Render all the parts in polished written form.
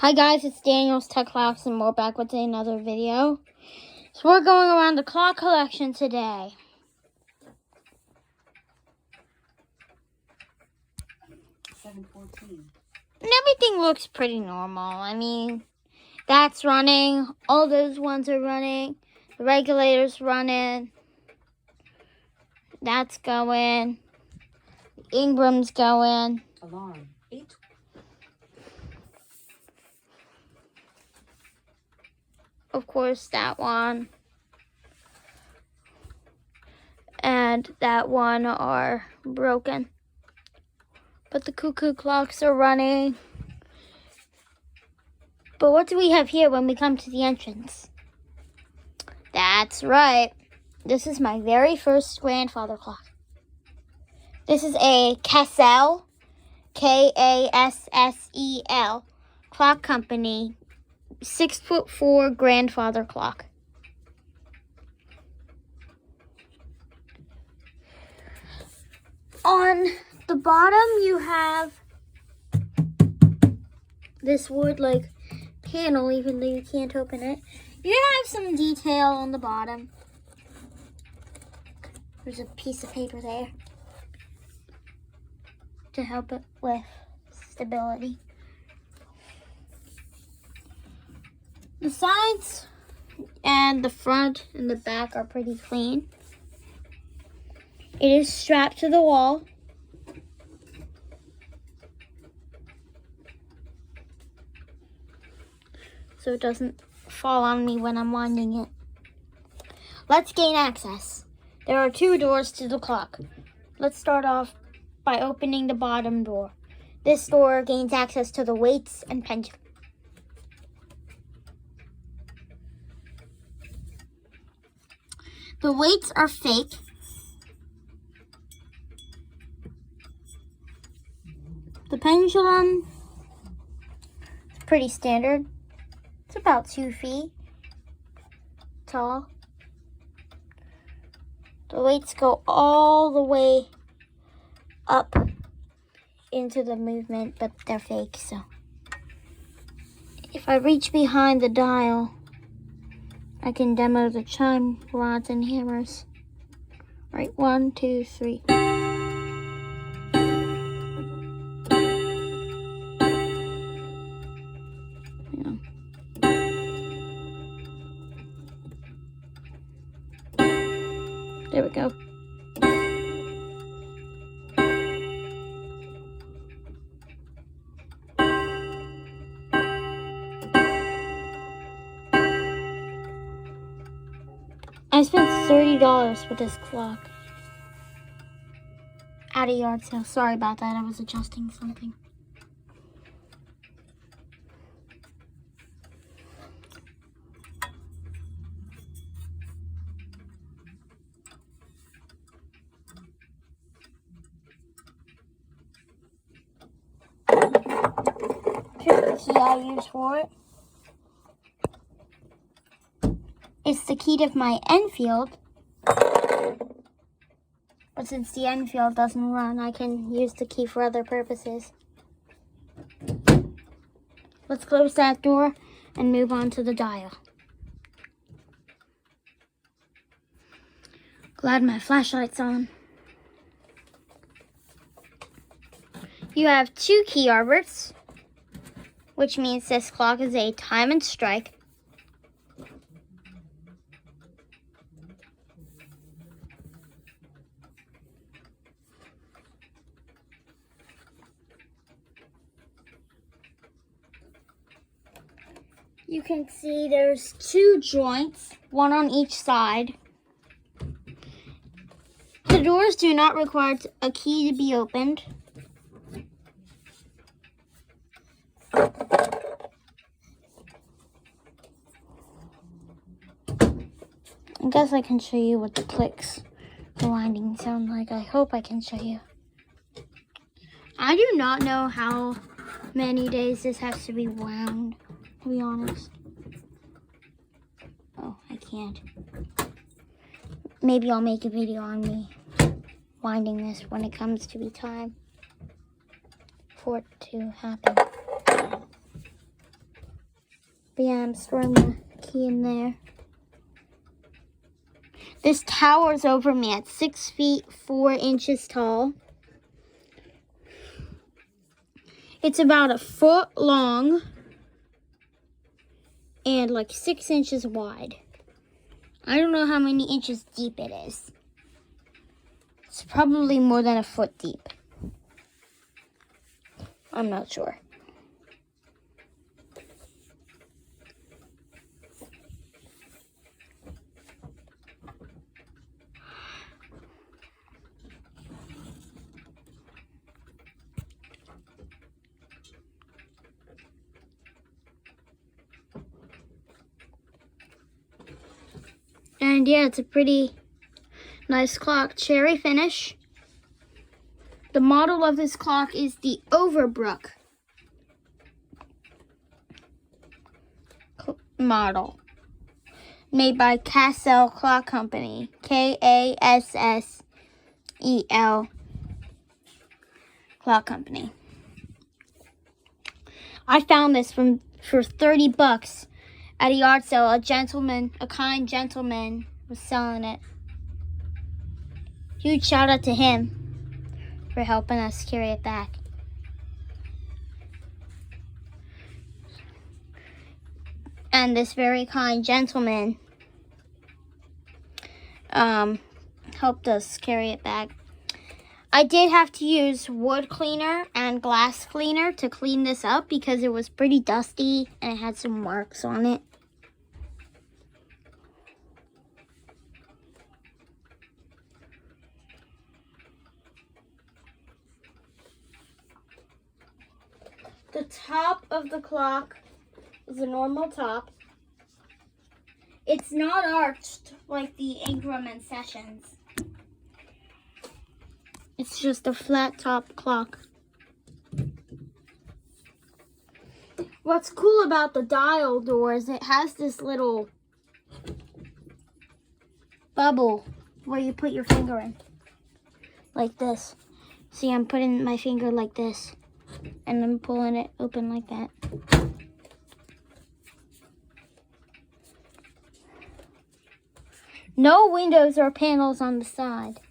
Hi guys, it's Daniel's Tech Laughs and we're back with another video. So we're going around the clock collection today. And everything looks pretty normal. I mean, that's running. All those ones are running. The regulator's running. That's going. Ingram's going. Alarm. 8. Of course, that one. And that one are broken. But the cuckoo clocks are running. But what do we have here when we come to the entrance? That's right. This is my very first grandfather clock. This is a Kassel, Kassel, clock company, 6'4" grandfather clock. On the bottom, you have this wood panel, even though you can't open it. You have some detail on the bottom. There's a piece of paper there to help it with stability. The sides and the front and the back are pretty clean. It is strapped to the wall. So it doesn't fall on me when I'm winding it. Let's gain access. There are 2 doors to the clock. Let's start off by opening the bottom door. This door gains access to the weights and pendulum. The weights are fake. The pendulum is pretty standard. It's about 2 feet tall. The weights go all the way up into the movement, but they're fake, so if I reach behind the dial, I can demo the chime rods and hammers. All right, 1, 2, 3. There we go. I spent $30 with this clock at a yard sale. Sorry about that. I was adjusting something. Here's the key I use for it. It's the key to my Enfield. But since the Enfield doesn't run, I can use the key for other purposes. Let's close that door and move on to the dial. Glad my flashlight's on. You have 2 key arbors, which means this clock is a time and strike. You can see there's 2 joints, one on each side. The doors do not require a key to be opened. I guess I can show you what the clicks, the winding sound like. I hope I can show you. I do not know how many days this has to be wound, to be honest. Oh, I can't. Maybe I'll make a video on me winding this when it comes to be time for it to happen. But yeah, I'm storing the key in there. This towers over me at 6 feet 4 inches tall. It's about a foot long and like 6 inches wide. I don't know how many inches deep it is. It's probably more than a foot deep. I'm not sure. And yeah, it's a pretty nice clock. Cherry finish. The model of this clock is the Overbrook model. Made by Cassell Clock Company. Kassel Clock Company. I found this for $30 at a yard sale. A kind gentleman was selling it. Huge shout out to him for helping us carry it back. And this very kind gentleman helped us carry it back. I did have to use wood cleaner and glass cleaner to clean this up because it was pretty dusty and it had some marks on it. The top of the clock is a normal top. It's not arched like the Ingram and Sessions. It's just a flat top clock. What's cool about the dial door is it has this little bubble where you put your finger in. Like this. See, I'm putting my finger like this. And I'm pulling it open like that. No windows or panels on the side.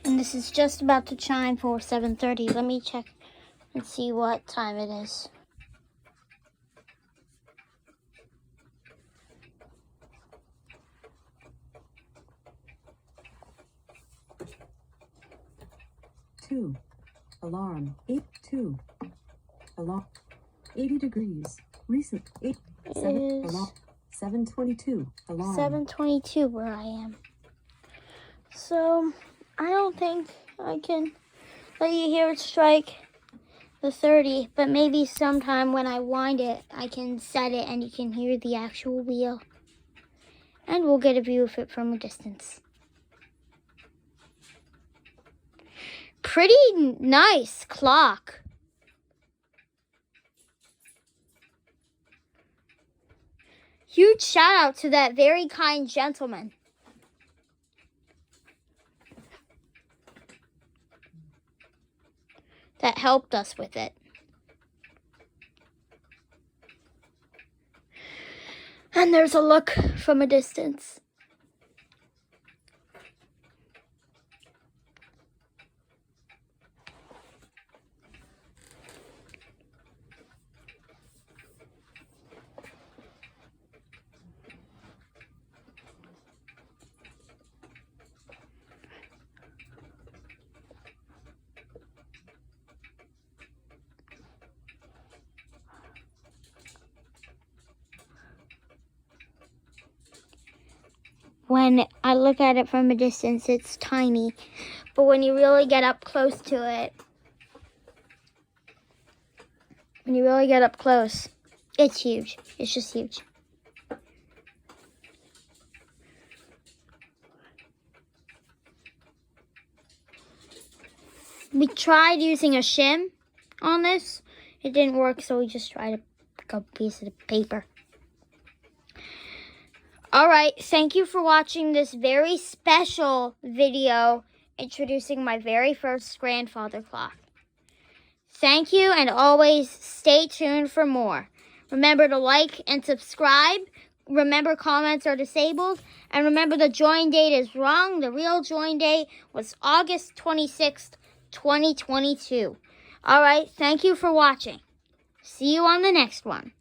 And this is just about to chime for 7:30. Let me check and see what time it is. Alarm 82. Alarm 80 degrees. Recent 8 7 alarm 7:22. Alarm 7:22 where I am. So I don't think I can let you hear it strike the 30, but maybe sometime when I wind it, I can set it and you can hear the actual wheel. And we'll get a view of it from a distance. Pretty nice clock. Huge shout out to that very kind gentleman. That helped us with it. And there's a look from a distance. When I look at it from a distance, it's tiny. But when you really get up close to it, it's huge. It's just huge. We tried using a shim on this. It didn't work, so we just tried to pick up a piece of paper. Alright, thank you for watching this very special video introducing my very first grandfather clock. Thank you, and always stay tuned for more. Remember to like and subscribe. Remember, comments are disabled. And remember, the join date is wrong. The real join date was August 26th, 2022. Alright, thank you for watching. See you on the next one.